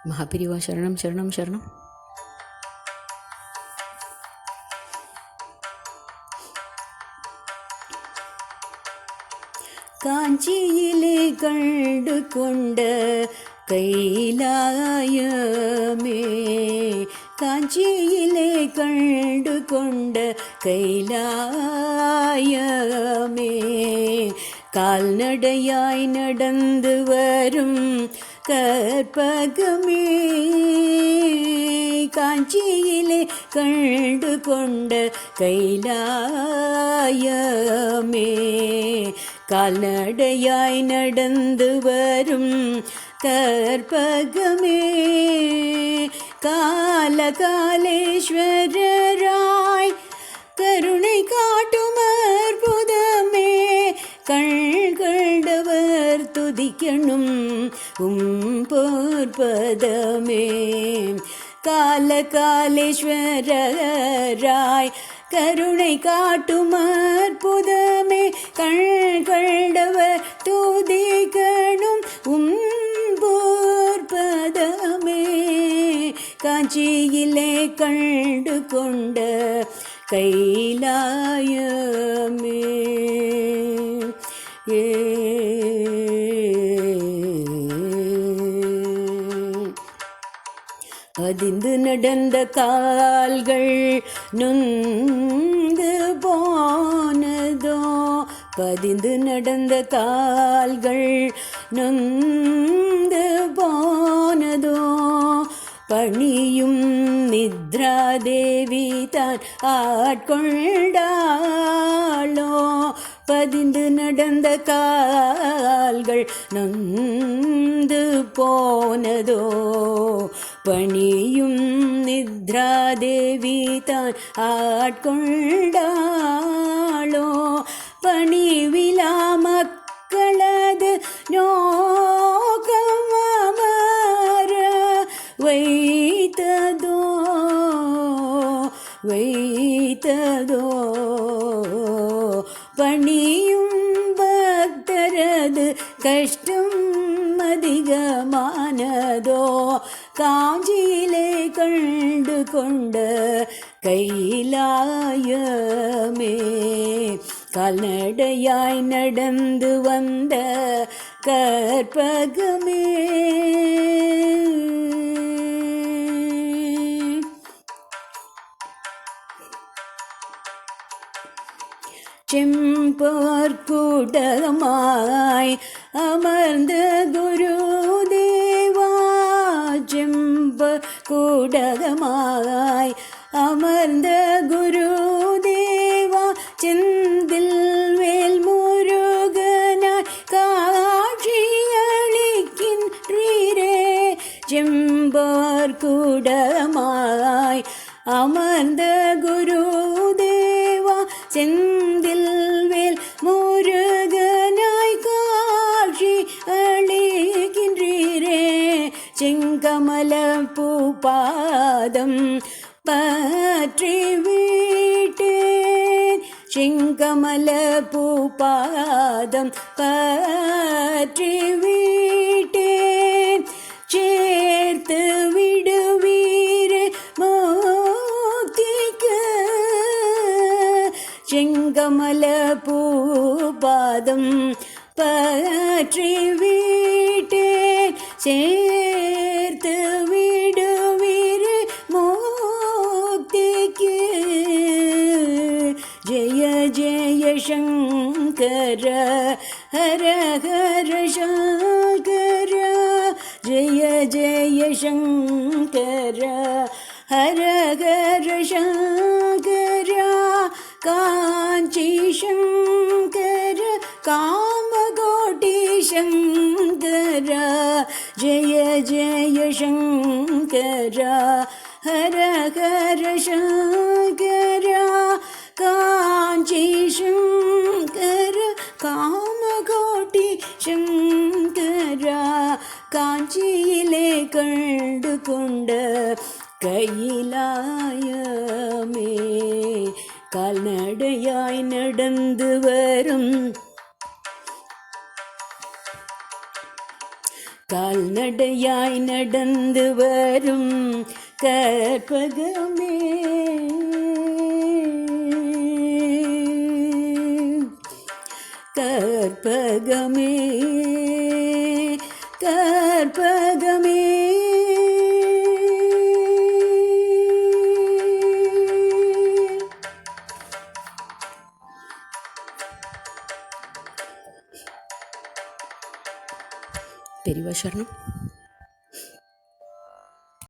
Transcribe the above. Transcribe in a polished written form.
മഹാപിരിവാ ശരണം ശരണം ശരണം. കാഞ്ചിയിലെ കണ്ടുകൊണ്ട് കൈലായമേ, കാഞ്ചിയിലെ കണ്ടുകൊണ്ട് കൈലായമേ, കാൽനടയായി നടந்து വരും കற்பകമേ, കാഞ്ചിയിലെ കണ്ടുകൊണ്ട് കൈലായമേ, കാൽനടയായി നടந்து വരും കற்பകമേ, കാലകാലേശ്വരராய் கருணை காட்டும் அற்புதமே, கண்டவர் துதிக்கணும் பொற்பதமே, காலகாலேஸ்வரராய் கருணை காட்டும் அற்புதமே, கண்டவர் துதிக்கணும் பொற்பதமே, காஞ்சியிலே கண்டு கொண்ட கைலாயமே. பதிந்து நடந்த கால்கள் நொந்து போனதோ, பதிந்து நடந்த கால்கள் நொந்து போனதோ, பணியும் நித்ராதேவி தான் ஆட்கொண்டாளோ, பதிந்து நடந்த கால்கள் நொந்து போனதோ, பணியும் நித்ராதேவி தான் ஆட்கொண்டாளோ, பணிவிலா மக்களது நோக்கம் அமர வைத்ததோ வைத்ததோ, பணியும் பக்தரது கஷ்டம் அதிகமானதோ, காஞ்சியிலே கண்டு கொண்ட கைலாயமே, கால்நடையாய் நடந்து வந்த கற்பகமே. செம்பொற்குடமாய் அமர்ந்த குருதேவா, செம்பொற்குடமாய் அமர்ந்த குருதேவா, செந்தில் வேல் முருகனாய் காட்சியளிக்கின்றீரே, செம்பொற்குடமாய் அமர்ந்த குருதேவா, செந்தில் வேல் முருகனாய் காட்சி அளிக்கின்றீரே, செங்கமல பூபாதம் பற்றி விட்டேன், செங்கமல பூபாதம் பற்றி விட்டேன், சேர்த்து விடுவீரே மோக்திக்கு, செங்கமல பூபாதம் பற்றி விட்டேன், சேர்த்து விடுவீரே மோக்திக்கு. ஜெய ஜெய சங்கர ஹர ஹர சங்கர, ஜெய ஜெய சங்கர ஹர ஹர சங்கர, காஞ்சி சங்கர காமகோட்டி சங்கர, ஜெய ஜெய சங்கர ஹர ஹர சங்கர, காஞ்சி சங்கர காமகோட்டி சங்கர, காஞ்சியிலே கண்டு கொண்ட கைலாயமே, கால்நடையாய் நடந்து வரும் கால்நடையாய் நடந்து வரும் கற்பகமே, கற்பகமே, கற்பகமே. பெரியவா சரணம்.